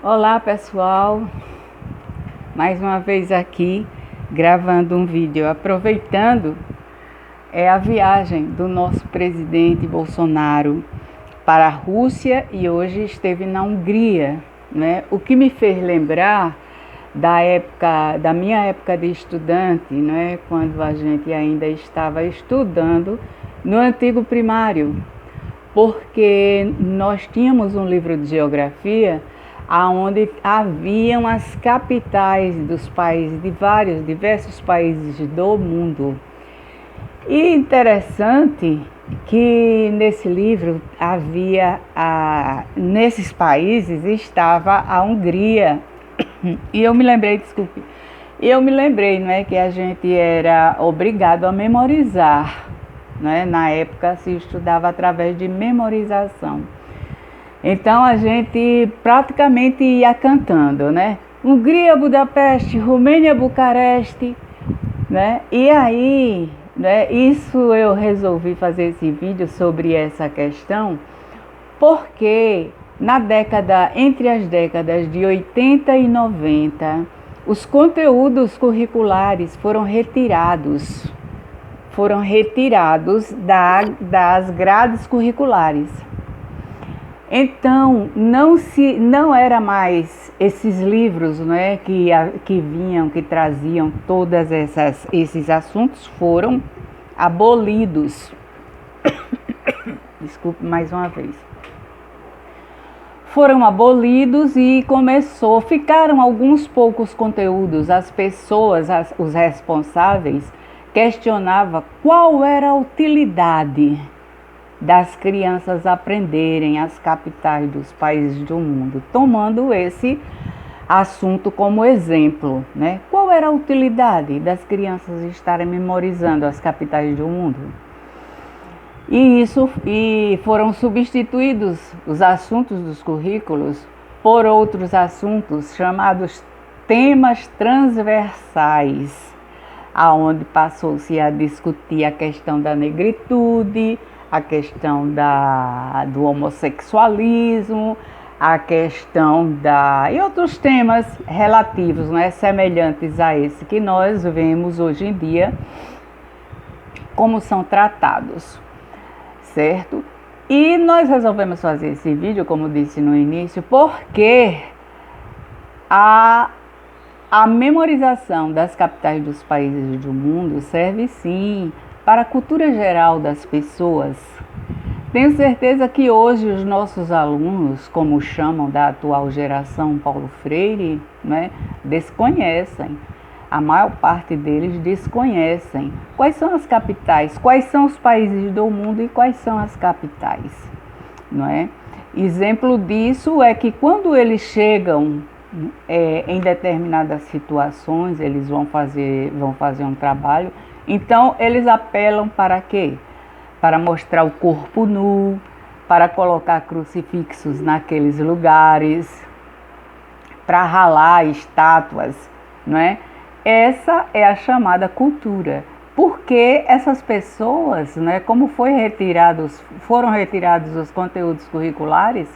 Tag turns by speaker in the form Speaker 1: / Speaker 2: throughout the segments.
Speaker 1: Olá pessoal, mais uma vez aqui gravando um vídeo, aproveitando a viagem do nosso presidente Bolsonaro para a Rússia e hoje esteve na Hungria, né? O que me fez lembrar da minha época de estudante, né? Quando a gente ainda estava estudando no antigo primário, porque nós tínhamos um livro de geografia aonde haviam as capitais dos países, de diversos países do mundo. E interessante que nesse livro nesses países estava a Hungria. E eu me lembrei, não é, que a gente era obrigado a memorizar, né? Na época se estudava através de memorização. Então a gente praticamente ia cantando, né? Hungria, Budapeste, Romênia, Bucareste, né? E aí, né, isso eu resolvi fazer esse vídeo sobre essa questão, porque entre as décadas de 80 e 90, os conteúdos curriculares foram retirados das grades curriculares. Então, não era mais esses livros, né, que traziam todos esses assuntos, foram abolidos. Desculpe mais uma vez. Foram abolidos e ficaram alguns poucos conteúdos. As pessoas, os responsáveis, questionavam qual era a utilidade das crianças aprenderem as capitais dos países do mundo, tomando esse assunto como exemplo, né? Qual era a utilidade das crianças estarem memorizando as capitais do mundo? E foram substituídos os assuntos dos currículos por outros assuntos chamados temas transversais, aonde passou-se a discutir a questão da negritude, a questão do homossexualismo, a questão e outros temas relativos, né, semelhantes a esse que nós vemos hoje em dia, como são tratados, certo? E nós resolvemos fazer esse vídeo, como disse no início, porque a memorização das capitais dos países do mundo serve sim para a cultura geral das pessoas. Tenho certeza que hoje os nossos alunos, como chamam da atual geração Paulo Freire, né, desconhecem. A maior parte deles desconhecem quais são as capitais, quais são os países do mundo e quais são as capitais, não é? Exemplo disso é que quando eles chegam em determinadas situações, eles vão fazer um trabalho. Então, eles apelam para quê? Para mostrar o corpo nu, para colocar crucifixos naqueles lugares, para ralar estátuas, não é? Essa é a chamada cultura. Porque essas pessoas, né, como foram retirados os conteúdos curriculares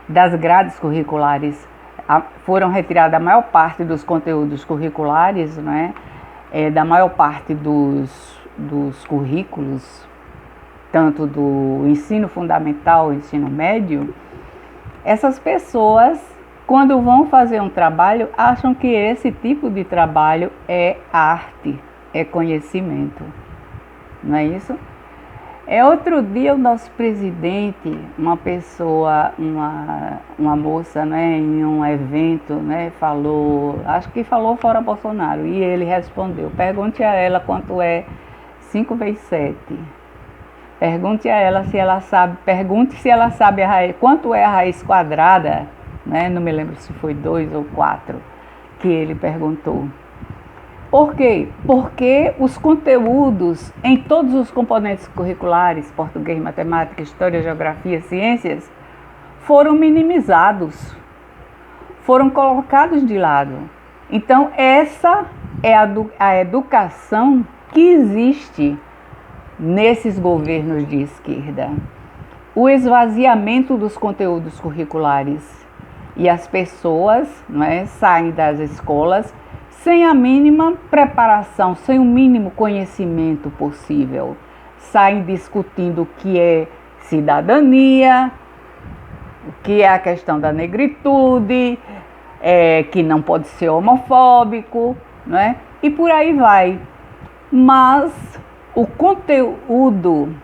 Speaker 1: das grades curriculares, foram retirados a maior parte dos conteúdos curriculares, né? Da maior parte dos currículos, tanto do ensino fundamental, ensino médio, essas pessoas, quando vão fazer um trabalho, acham que esse tipo de trabalho é arte, é conhecimento, não é isso? Outro dia o nosso presidente, uma pessoa, uma moça, né, em um evento, né, acho que falou fora Bolsonaro, e ele respondeu: pergunte a ela quanto é 5 vezes 7. Pergunte se ela sabe quanto é a raiz quadrada, né, não me lembro se foi 2 ou 4 que ele perguntou. Por quê? Porque os conteúdos em todos os componentes curriculares, português, matemática, história, geografia, ciências, foram minimizados, foram colocados de lado. Então, essa é a educação que existe nesses governos de esquerda. O esvaziamento dos conteúdos curriculares. E as pessoas, não é, saem das escolas sem a mínima preparação, sem o mínimo conhecimento possível. Saem discutindo o que é cidadania, o que é a questão da negritude, que não pode ser homofóbico, não é? E por aí vai. Mas o conteúdo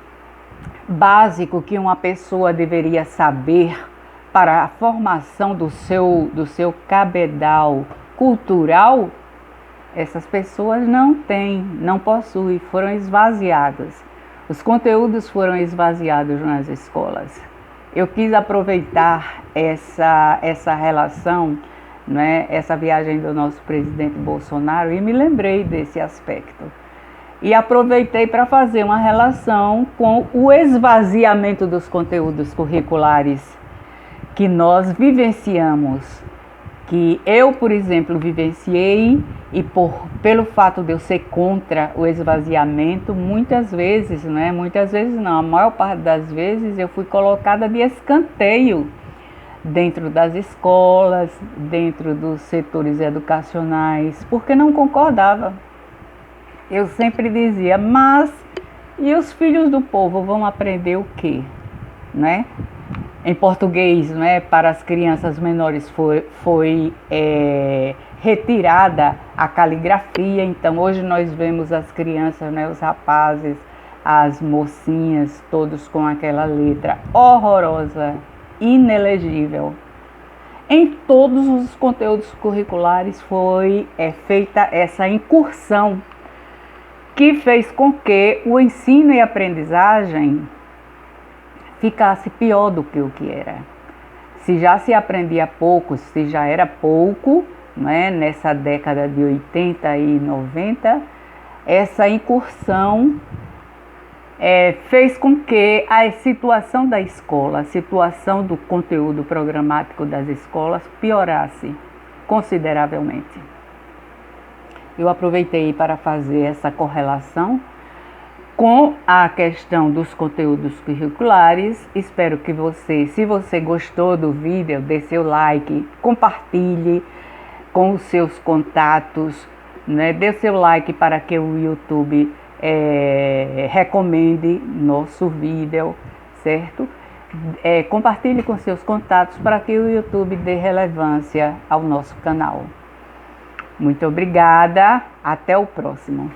Speaker 1: básico que uma pessoa deveria saber para a formação do seu cabedal cultural, essas pessoas não têm, não possuem, foram esvaziadas. Os conteúdos foram esvaziados nas escolas. Eu quis aproveitar essa relação, né, essa viagem do nosso presidente Bolsonaro, e me lembrei desse aspecto. E aproveitei para fazer uma relação com o esvaziamento dos conteúdos curriculares que nós vivenciamos, que eu, por exemplo, vivenciei, e pelo fato de eu ser contra o esvaziamento, muitas vezes, né? Muitas vezes não, a maior parte das vezes eu fui colocada de escanteio dentro das escolas, dentro dos setores educacionais, porque não concordava. Eu sempre dizia, mas e os filhos do povo vão aprender o quê? Né? Em português, né, para as crianças menores foi retirada a caligrafia, então hoje nós vemos as crianças, né, os rapazes, as mocinhas, todos com aquela letra horrorosa, inelegível. Em todos os conteúdos curriculares foi feita essa incursão que fez com que o ensino e aprendizagem ficasse pior do que o que era. Se já se aprendia pouco, se já era pouco, né, nessa década de 80 e 90, essa incursão fez com que a situação da escola, a situação do conteúdo programático das escolas piorasse consideravelmente. Eu aproveitei para fazer essa correlação com a questão dos conteúdos curriculares. Espero que você, se você gostou do vídeo, dê seu like, compartilhe com os seus contatos, né? Dê seu like para que o YouTube recomende nosso vídeo, certo? Compartilhe com seus contatos para que o YouTube dê relevância ao nosso canal. Muito obrigada, até o próximo.